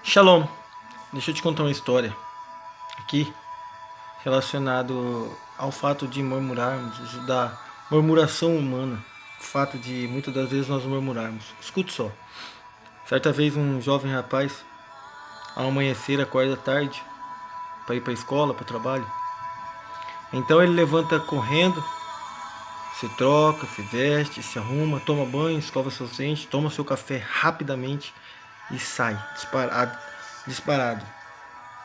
Shalom, deixa eu te contar uma história aqui relacionado ao fato de murmurarmos, da murmuração humana, o fato de muitas das vezes nós murmurarmos. Escute só, certa vez um jovem rapaz, ao amanhecer, acorda tarde para ir para a escola, para o trabalho. Então ele levanta correndo, se troca, se veste, se arruma, toma banho, escova seus dentes, toma seu café rapidamente e sai disparado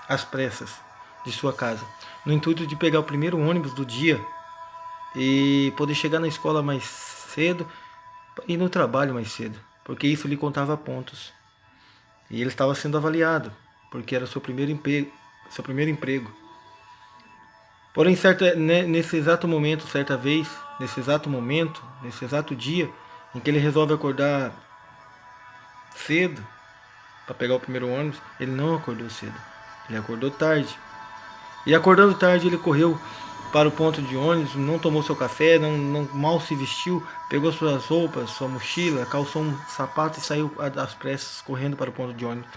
às pressas de sua casa, no intuito de pegar o primeiro ônibus do dia e poder chegar na escola mais cedo e no trabalho mais cedo, porque isso lhe contava pontos. E ele estava sendo avaliado, porque era seu primeiro emprego. Porém, nesse exato momento, nesse exato dia, em que ele resolve acordar cedo para pegar o primeiro ônibus, ele não acordou cedo, ele acordou tarde. E acordando tarde, ele correu para o ponto de ônibus, não tomou seu café, mal se vestiu, pegou suas roupas, sua mochila, calçou um sapato e saiu às pressas, correndo para o ponto de ônibus.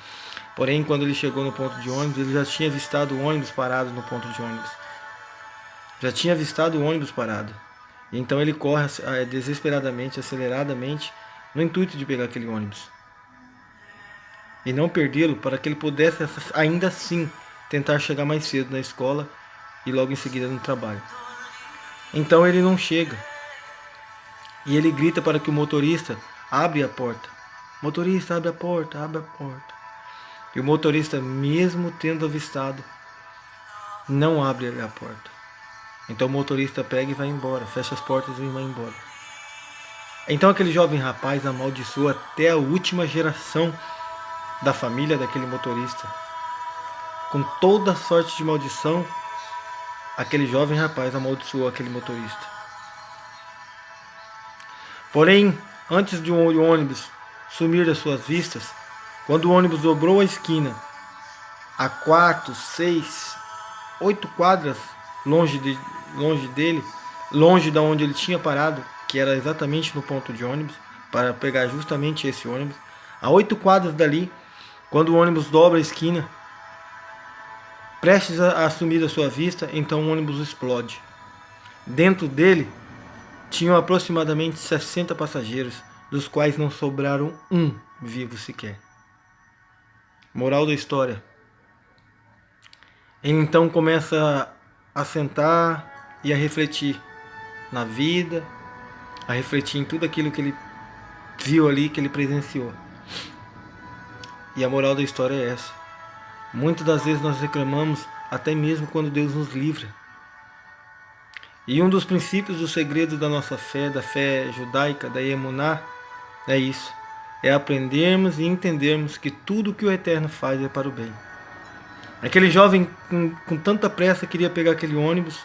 Porém, quando ele chegou no ponto de ônibus, ele já tinha avistado o ônibus parado no ponto de ônibus. Já tinha avistado o ônibus parado. E então ele corre desesperadamente, aceleradamente, no intuito de pegar aquele ônibus. E não perdê-lo, para que ele pudesse ainda assim tentar chegar mais cedo na escola e logo em seguida no trabalho. Então ele não chega. E ele grita para que o motorista abra a porta. Motorista, abre a porta, abre a porta. E o motorista, mesmo tendo avistado, não abre a porta. Então o motorista pega e vai embora, fecha as portas e vai embora. Então aquele jovem rapaz amaldiçoa até a última geração da família daquele motorista. Com toda sorte de maldição, aquele jovem rapaz amaldiçoou aquele motorista. Porém, antes de o ônibus sumir das suas vistas, quando o ônibus dobrou a esquina, a 4, 6, 8 quadras longe dele, longe de onde ele tinha parado, que era exatamente no ponto de ônibus, para pegar justamente esse ônibus, a 8 quadras dali, quando o ônibus dobra a esquina, prestes a assumir a sua vista, então o ônibus explode. Dentro dele tinham aproximadamente 60 passageiros, dos quais não sobraram um vivo sequer. Moral da história: ele então começa a sentar e a refletir na vida, a refletir em tudo aquilo que ele viu ali, que ele presenciou. E a moral da história é essa: muitas das vezes nós reclamamos até mesmo quando Deus nos livra. E um dos princípios, do segredo da nossa fé, da fé judaica, da Emuná, é isso: é aprendermos e entendermos que tudo que o Eterno faz é para o bem. Aquele jovem com tanta pressa queria pegar aquele ônibus,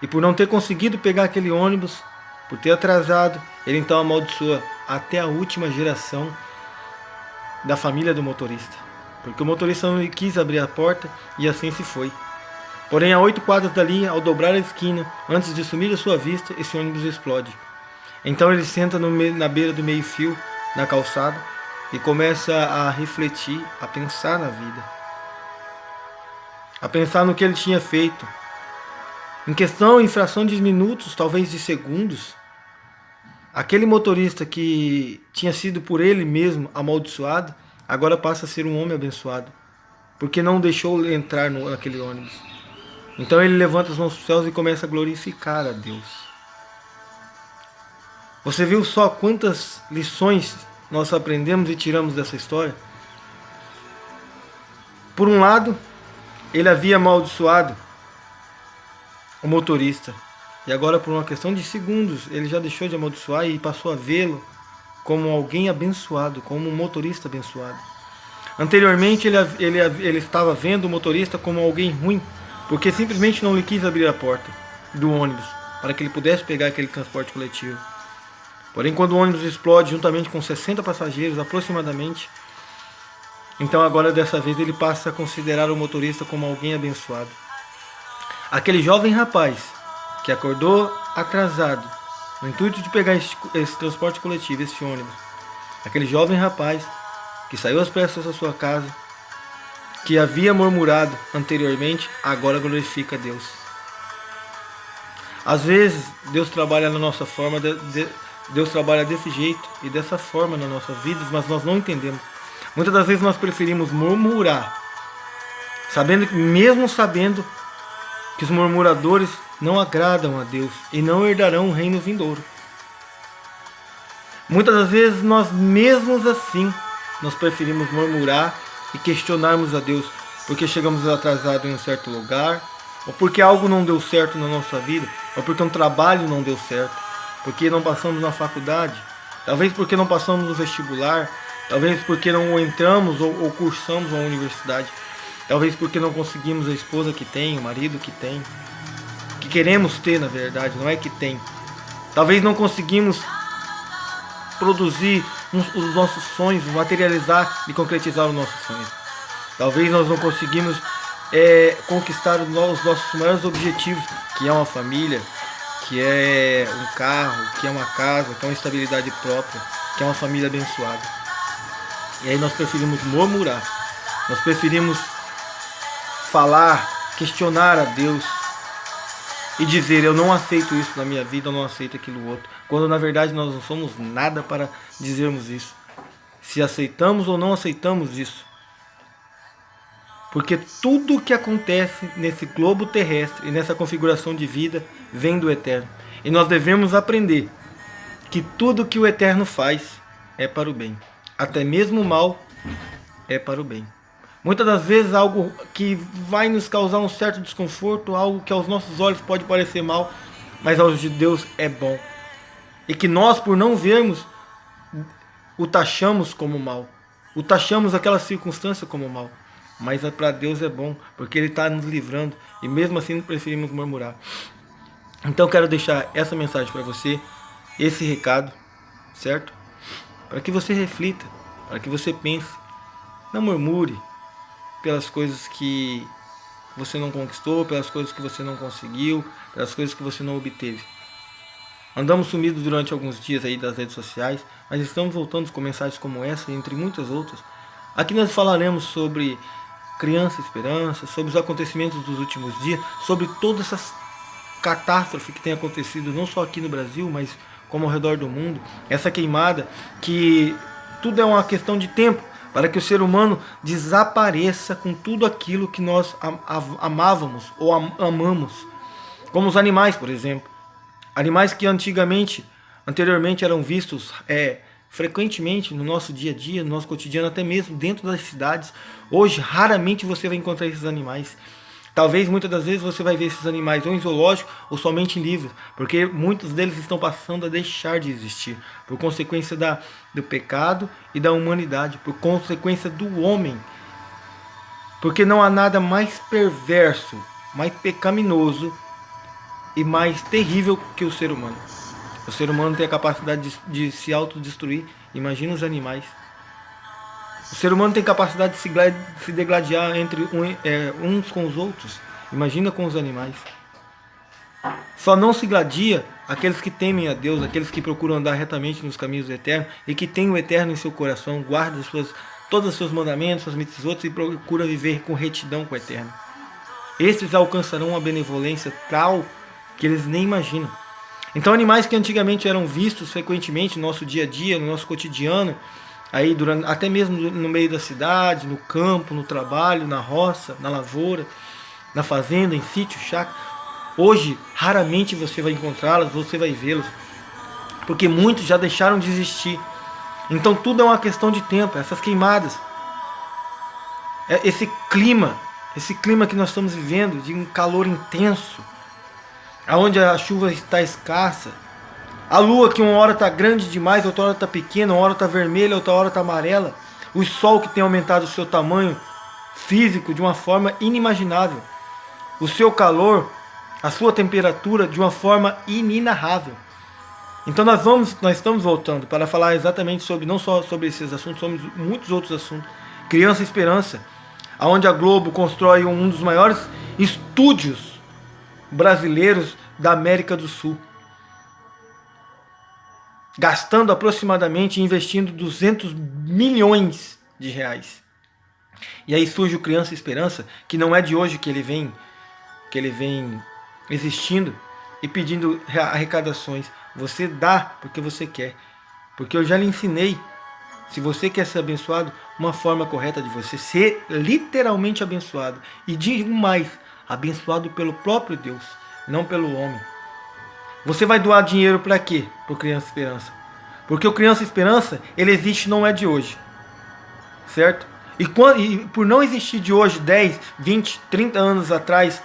e por não ter conseguido pegar aquele ônibus, por ter atrasado, ele então amaldiçoa até a última geração da família do motorista, porque o motorista não quis abrir a porta e assim se foi. Porém, a 8 quadras dali, ao dobrar a esquina, antes de sumir da sua vista, esse ônibus explode. Então ele senta na beira do meio-fio, na calçada, e começa a refletir, a pensar na vida, a pensar no que ele tinha feito. Em fração de minutos, talvez de segundos, aquele motorista que tinha sido por ele mesmo amaldiçoado, agora passa a ser um homem abençoado, porque não deixou ele entrar naquele ônibus. Então ele levanta as mãos para os céus e começa a glorificar a Deus. Você viu só quantas lições nós aprendemos e tiramos dessa história? Por um lado, ele havia amaldiçoado o motorista, e agora, por uma questão de segundos, ele já deixou de amaldiçoar e passou a vê-lo como alguém abençoado, como um motorista abençoado. Anteriormente ele estava vendo o motorista como alguém ruim, porque simplesmente não lhe quis abrir a porta do ônibus para que ele pudesse pegar aquele transporte coletivo. Porém, quando o ônibus explode juntamente com 60 passageiros aproximadamente, então agora dessa vez ele passa a considerar o motorista como alguém abençoado. Aquele jovem rapaz que acordou atrasado no intuito de pegar esse transporte coletivo, esse ônibus, aquele jovem rapaz que saiu às pressas da sua casa, que havia murmurado anteriormente, agora glorifica a Deus. Às vezes, Deus trabalha na nossa forma, Deus trabalha desse jeito e dessa forma nas nossas vidas, mas nós não entendemos. Muitas das vezes nós preferimos murmurar, mesmo sabendo que os murmuradores não agradam a Deus e não herdarão o reino vindouro. Muitas das vezes nós mesmos assim, nós preferimos murmurar e questionarmos a Deus porque chegamos atrasados em um certo lugar, ou porque algo não deu certo na nossa vida, ou porque um trabalho não deu certo, porque não passamos na faculdade, talvez porque não passamos no vestibular, talvez porque não entramos ou cursamos uma universidade, talvez porque não conseguimos a esposa que tem, o marido que tem, que queremos ter na verdade, não é que tem. Talvez não conseguimos produzir os nossos sonhos, materializar e concretizar os nossos sonhos. Talvez nós não conseguimos conquistar os nossos maiores objetivos, que é uma família, que é um carro, que é uma casa, que é uma estabilidade própria, que é uma família abençoada. E aí nós preferimos murmurar, nós preferimos falar, questionar a Deus e dizer: eu não aceito isso na minha vida, eu não aceito aquilo outro, quando na verdade nós não somos nada para dizermos isso, se aceitamos ou não aceitamos isso. Porque tudo o que acontece nesse globo terrestre e nessa configuração de vida vem do Eterno. E nós devemos aprender que tudo que o Eterno faz é para o bem. Até mesmo o mal é para o bem. Muitas das vezes algo que vai nos causar um certo desconforto, algo que aos nossos olhos pode parecer mal, mas aos de Deus é bom. E que nós, por não vermos, o taxamos como mal. O taxamos aquela circunstância como mal. Mas para Deus é bom, porque Ele está nos livrando e mesmo assim preferimos murmurar. Então quero deixar essa mensagem para você, esse recado, certo? Para que você reflita, para que você pense. Não murmure pelas coisas que você não conquistou, pelas coisas que você não conseguiu, pelas coisas que você não obteve. Andamos sumidos durante alguns dias aí das redes sociais, mas estamos voltando com mensagens como essa, entre muitas outras. Aqui nós falaremos sobre Criança Esperança, sobre os acontecimentos dos últimos dias, sobre todas essas catástrofes que tem acontecido, não só aqui no Brasil, mas como ao redor do mundo. Essa queimada, que tudo é uma questão de tempo, para que o ser humano desapareça com tudo aquilo que nós amávamos ou amamos. Como os animais, por exemplo. Animais que anteriormente eram vistos frequentemente no nosso dia a dia, no nosso cotidiano, até mesmo dentro das cidades. Hoje, raramente você vai encontrar esses animais. Talvez, muitas das vezes, você vai ver esses animais ou em zoológico ou somente em livros, porque muitos deles estão passando a deixar de existir, por consequência do pecado e da humanidade, por consequência do homem. Porque não há nada mais perverso, mais pecaminoso e mais terrível que o ser humano. O ser humano tem a capacidade de se autodestruir. Imagina os animais. O ser humano tem capacidade de se degladiar entre uns com os outros. Imagina com os animais. Só não se gladia aqueles que temem a Deus, aqueles que procuram andar retamente nos caminhos do Eterno e que têm o Eterno em seu coração, guarda todos os seus mandamentos, suas mitzvot e procura viver com retidão com o Eterno. Estes alcançarão uma benevolência tal que eles nem imaginam. Então, animais que antigamente eram vistos frequentemente no nosso dia a dia, no nosso cotidiano, aí até mesmo no meio da cidade, no campo, no trabalho, na roça, na lavoura, na fazenda, em sítio, chácara, hoje raramente você vai encontrá-las, você vai vê-los, porque muitos já deixaram de existir. Então tudo é uma questão de tempo. Essas queimadas, esse clima que nós estamos vivendo, de um calor intenso, aonde a chuva está escassa, a lua que uma hora está grande demais, outra hora está pequena, uma hora está vermelha, outra hora está amarela, o sol que tem aumentado o seu tamanho físico de uma forma inimaginável, o seu calor, a sua temperatura de uma forma inenarrável. Então nós estamos voltando para falar exatamente não só sobre esses assuntos, sobre muitos outros assuntos. Criança Esperança, aonde a Globo constrói um dos maiores estúdios brasileiros da América do Sul, gastando aproximadamente, investindo 200 milhões de reais. E aí surge o Criança Esperança, que não é de hoje que ele vem existindo e pedindo arrecadações. Você dá porque você quer. Porque eu já lhe ensinei, se você quer ser abençoado, uma forma correta de você ser literalmente abençoado. E digo mais, abençoado pelo próprio Deus, não pelo homem. Você vai doar dinheiro para quê? Para o Criança Esperança. Porque o Criança Esperança, ele existe, não é de hoje. Certo? E por não existir de hoje, 10, 20, 30 anos atrás,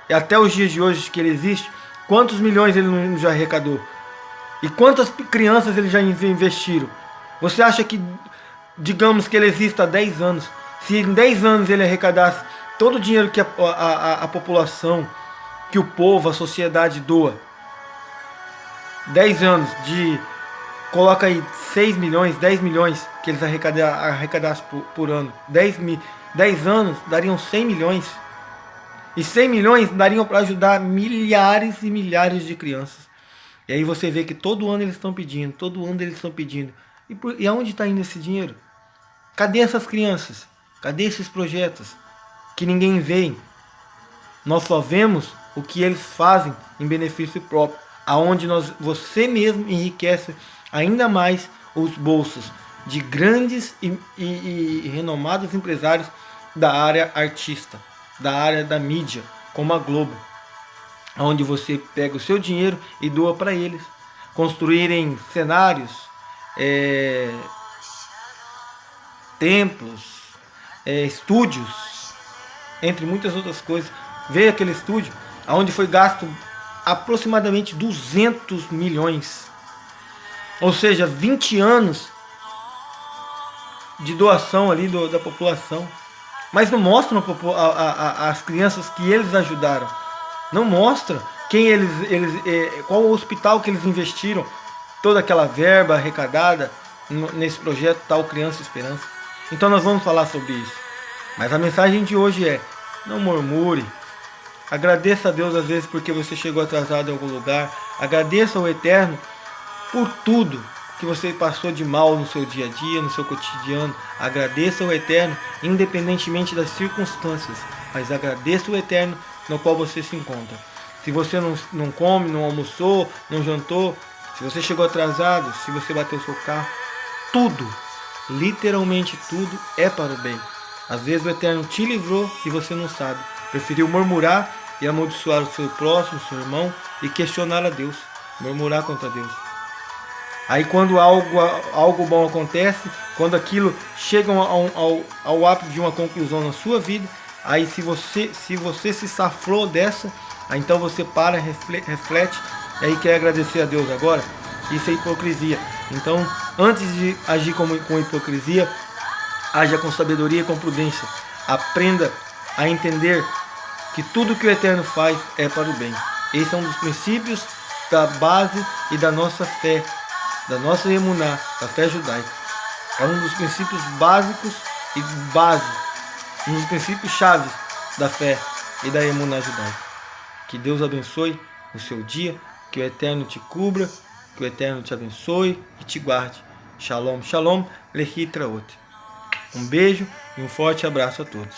e até os dias de hoje que ele existe, quantos milhões ele não já arrecadou? E quantas crianças ele já investiram? Você acha que, digamos que ele exista há 10 anos, se em 10 anos ele arrecadasse todo o dinheiro que a população, que o povo, a sociedade doa, 10 anos de... Coloca aí 6 milhões, 10 milhões que eles arrecadassem por ano. 10 anos dariam 100 milhões. E 100 milhões dariam para ajudar milhares e milhares de crianças. E aí você vê que todo ano eles estão pedindo, todo ano eles estão pedindo. E aonde está indo esse dinheiro? Cadê essas crianças? Cadê esses projetos que ninguém vê? Nós só vemos o que eles fazem em benefício próprio, aonde você mesmo enriquece ainda mais os bolsos de grandes e renomados empresários da área artista, da área da mídia, como a Globo, onde você pega o seu dinheiro e doa para eles construírem cenários, templos, estúdios, entre muitas outras coisas. Veio aquele estúdio onde foi gasto aproximadamente 200 milhões. Ou seja, 20 anos de doação ali da população. Mas não mostram as crianças que eles ajudaram. Não mostra quem qual o hospital que eles investiram. Toda aquela verba arrecadada nesse projeto Tal Criança Esperança. Então nós vamos falar sobre isso. Mas a mensagem de hoje é: não murmure. Agradeça a Deus às vezes porque você chegou atrasado em algum lugar. Agradeça ao Eterno por tudo que você passou de mal no seu dia a dia, no seu cotidiano. Agradeça ao Eterno, independentemente das circunstâncias. Mas agradeça o Eterno no qual você se encontra. Se você não come, não almoçou, não jantou, se você chegou atrasado, se você bateu o seu carro, tudo, literalmente tudo, é para o bem. Às vezes o Eterno te livrou e você não sabe. Preferiu murmurar e amaldiçoar o seu próximo, o seu irmão, e questionar a Deus, murmurar contra Deus. Aí quando algo bom acontece, quando aquilo chega ao ápice de uma conclusão na sua vida, aí se você se safrou dessa, aí então você para, reflete, e aí quer agradecer a Deus agora. Isso é hipocrisia. Então, antes de agir com hipocrisia, haja com sabedoria e com prudência. Aprenda a entender que tudo que o Eterno faz é para o bem. Esse é um dos princípios da base e da nossa fé, da nossa emuná, da fé judaica. É um dos princípios básicos e um dos princípios chaves da fé e da emuná judaica. Que Deus abençoe o seu dia, que o Eterno te cubra, que o Eterno te abençoe e te guarde. Shalom, shalom, lehi traot. Um beijo e um forte abraço a todos.